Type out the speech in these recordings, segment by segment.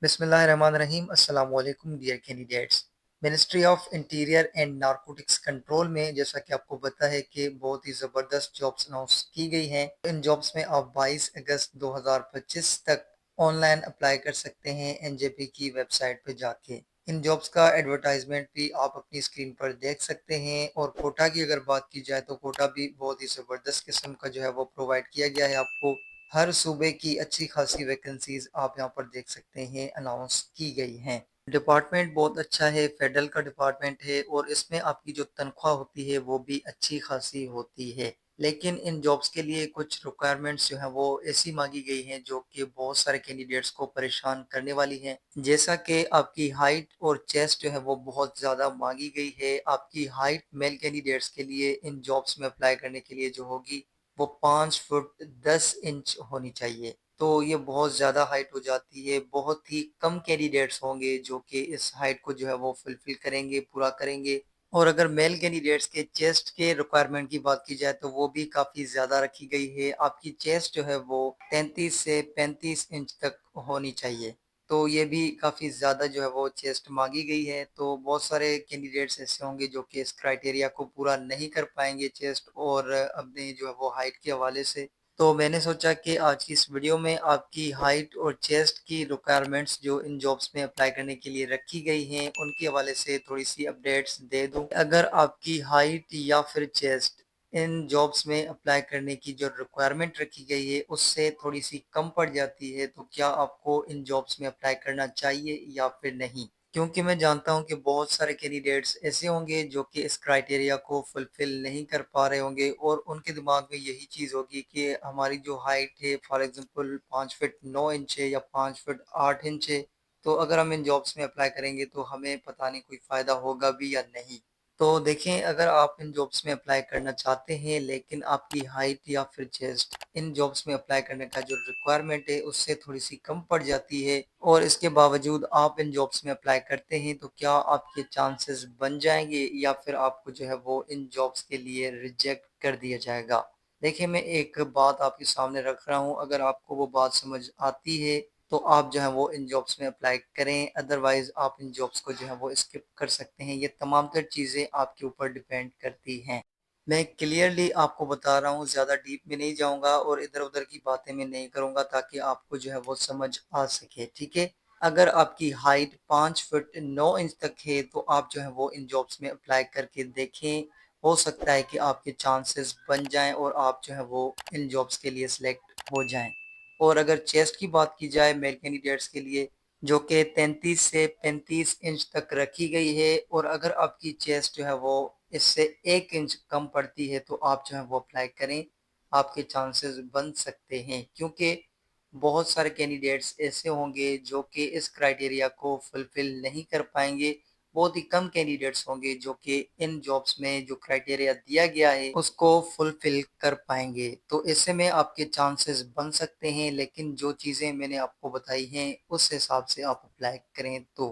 बिस्मिल्लाहिर्रहमानिर्रहीम अस्सलाम वालेकुम dear candidates. Ministry of interior and narcotics control में जैसा कि आपको पता है कि बहुत ही ज़बरदस्त जॉब्स अनाउंस की गई हैं। इन जॉब्स में आप 22 अगस्त 2025 तक ऑनलाइन अप्लाई कर सकते हैं एनजेपी की वेबसाइट पे जाके। इन जॉब्स का एडवर्टाइजमेंट भी आप अपनी स्क्रीन पर देख सकते हैं और कोटा की अगर बात की जाए तो कोटा भी बहुत ही ज़बरदस्त किस्म का जो है वो प्रोवाइड किया गया है आपको। हर सूबे की अच्छी खासी वैकेंसीज आप यहाँ पर देख सकते हैं अनाउंस की गई हैं। डिपार्टमेंट बहुत अच्छा है, फेडरल का डिपार्टमेंट है और इसमें आपकी जो तनख्वाह होती है वो भी अच्छी खासी होती है। लेकिन इन जॉब्स के लिए कुछ रिक्वायरमेंट्स जो हैं वो ऐसी मांगी गई हैं जो कि बहुत सारे कैंडिडेट्स को परेशान करने वाली हैं। जैसा कि आपकी हाइट और चेस्ट जो है वो बहुत ज़्यादा मांगी गई है। आपकी हाइट मेल कैंडिडेट्स के लिए इन जॉब्स में अप्लाई करने के लिए जो होगी वो 5 फुट 10 इंच होनी चाहिए। तो ये बहुत ज़्यादा हाइट हो जाती है। बहुत ही कम कैंडिडेट्स होंगे जो कि इस हाइट को जो है वो फुलफिल करेंगे, पूरा करेंगे। और अगर मेल कैंडिडेट्स के चेस्ट के रिक्वायरमेंट की बात की जाए तो वो भी काफ़ी ज़्यादा रखी गई है। आपकी चेस्ट जो है वो 33 से 35 इंच तक होनी चाहिए। तो ये भी काफ़ी ज़्यादा जो है वो चेस्ट मांगी गई है। तो बहुत सारे कैंडिडेट्स ऐसे होंगे जो कि इस क्राइटेरिया को पूरा नहीं कर पाएंगे चेस्ट और अपने जो है वो हाइट के हवाले से। तो मैंने सोचा कि आज की इस वीडियो में आपकी हाइट और चेस्ट की रिक्वायरमेंट्स जो इन जॉब्स में अप्लाई करने के लिए रखी गई हैं उनके हवाले से थोड़ी सी अपडेट्स दे दूं। अगर आपकी हाइट या फिर चेस्ट इन जॉब्स में अप्लाई करने की जो रिक्वायरमेंट रखी गई है उससे थोड़ी सी कम पड़ जाती है तो क्या आपको इन जॉब्स में अप्लाई करना चाहिए या फिर नहीं? क्योंकि मैं जानता हूं कि बहुत सारे कैंडिडेट्स ऐसे होंगे जो कि इस क्राइटेरिया को फुलफिल नहीं कर पा रहे होंगे और उनके दिमाग में यही चीज़ होगी कि हमारी जो हाइट है फॉर एग्जांपल 5 फीट 9 इंच है या 5 फीट 8 इंच है, तो अगर हम इन जॉब्स में अप्लाई करेंगे तो हमें पता नहीं कोई फ़ायदा होगा भी या नहीं। तो देखें, अगर आप इन जॉब्स में अप्लाई करना चाहते हैं लेकिन आपकी हाइट या फिर चेस्ट इन जॉब्स में अप्लाई करने का जो रिक्वायरमेंट है उससे थोड़ी सी कम पड़ जाती है और इसके बावजूद आप इन जॉब्स में अप्लाई करते हैं तो क्या आपके चांसेस बन जाएंगे या फिर आपको जो है वो इन जॉब्स के लिए रिजेक्ट कर दिया जाएगा? देखिए, मैं एक बात आपके सामने रख रहा हूँ, अगर आपको वो बात समझ आती है तो आप जो है वो इन जॉब्स में अप्लाई करें, अदरवाइज आप इन जॉब्स को जो है वो स्किप कर सकते हैं। ये तमाम तर चीज़ें आपके ऊपर डिपेंड करती हैं। मैं क्लियरली आपको बता रहा हूँ, ज़्यादा डीप में नहीं जाऊँगा और इधर-उधर की बातें मैं नहीं करूँगा ताकि आपको जो है वो समझ आ सके, ठीक है? अगर आपकी हाइट 5 फुट 9 इंच तक है तो आप जो है वो इन जॉब्स में अप्लाई करके देखें। हो सकता है कि आपके चांसेस बन जाएँ और आप जो है वो इन जॉब्स के लिए सिलेक्ट हो जाएँ। और अगर चेस्ट की बात की जाए मेल कैंडिडेट्स के लिए जो कि 33 से 35 इंच तक रखी गई है और अगर आपकी चेस्ट जो है वो इससे 1 इंच कम पड़ती है तो आप जो है वो अप्लाई करें, आपके चांसेस बन सकते हैं। क्योंकि बहुत सारे कैंडिडेट्स ऐसे होंगे जो कि इस क्राइटेरिया को फुलफिल नहीं कर पाएंगे। बहुत ही कम कैंडिडेट्स होंगे जो कि इन जॉब्स में जो क्राइटेरिया दिया गया है उसको फुलफिल कर पाएंगे। तो ऐसे में आपके चांसेस बन सकते हैं, लेकिन जो चीज़ें मैंने आपको बताई हैं उस हिसाब से आप अप्लाई करें तो।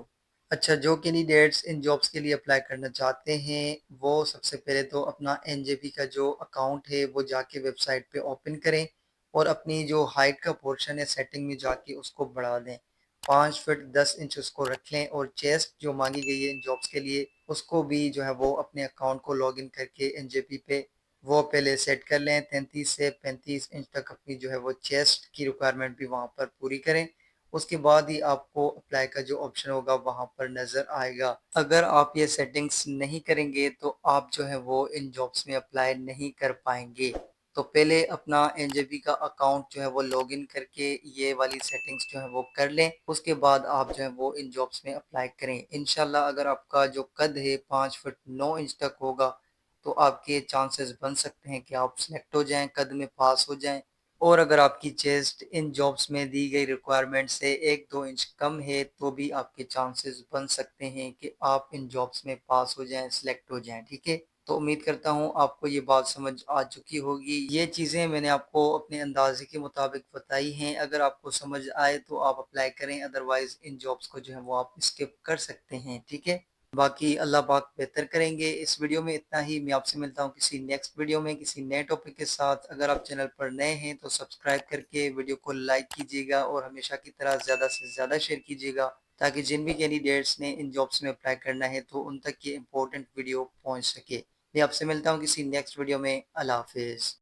अच्छा, जो कैंडिडेट्स इन जॉब्स के लिए अप्लाई करना चाहते हैं वो सबसे पहले तो अपना एनजेपी का जो अकाउंट है वो जाके वेबसाइट पे ओपन करें और अपनी जो हाइट का पोर्शन है सेटिंग में जाके उसको बढ़ा दें। 5 फीट 10 इंच उसको रख लें और चेस्ट जो मांगी गई है इन जॉब्स के लिए उसको भी जो है वो अपने अकाउंट को लॉगिन करके एनजेपी पे वो पहले सेट कर लें। 33 से 35 इंच तक अपनी जो है वो चेस्ट की रिक्वायरमेंट भी वहाँ पर पूरी करें। उसके बाद ही आपको अप्लाई का जो ऑप्शन होगा वहाँ पर नज़र आएगा। अगर आप ये सेटिंग्स नहीं करेंगे तो आप जो है वो इन जॉब्स में अप्लाई नहीं कर पाएंगे। तो पहले अपना एनजेपी का अकाउंट जो है वो लॉगिन करके ये वाली सेटिंग्स जो है वो कर लें। उसके बाद आप जो है वो इन जॉब्स में अप्लाई करें। इंशाल्लाह अगर आपका जो कद है 5 फुट 9 इंच तक होगा तो आपके चांसेस बन सकते हैं कि आप सिलेक्ट हो जाएं, कद में पास हो जाएं। और अगर आपकी चेस्ट इन जॉब्स में दी गई रिक्वायरमेंट से 1-2 इंच कम है तो भी आपके चांसेस बन सकते हैं कि आप इन जॉब्स में पास हो जाएं, सिलेक्ट हो जाएं, ठीक है? तो उम्मीद करता हूँ आपको ये बात समझ आ चुकी होगी। ये चीज़ें मैंने आपको अपने अंदाजे के मुताबिक बताई हैं। अगर आपको समझ आए तो आप अप्लाई करें, अदरवाइज इन जॉब्स को जो है वो आप स्किप कर सकते हैं, ठीक है? बाकी अल्लाह पाक बेहतर करेंगे। इस वीडियो में इतना ही। मैं आपसे मिलता हूँ किसी नेक्स्ट वीडियो में किसी नए टॉपिक के साथ। अगर आप चैनल पर नए हैं तो सब्सक्राइब करके वीडियो को लाइक कीजिएगा और हमेशा की तरह ज़्यादा से ज़्यादा शेयर कीजिएगा, ताकि जिन भी कैंडिडेट्स ने इन जॉब्स में अप्लाई करना है तो उन तक ये इंपॉर्टेंट वीडियो पहुँच सके। मैं आपसे मिलता हूँ किसी नेक्स्ट वीडियो में। अल्लाह हाफिज़।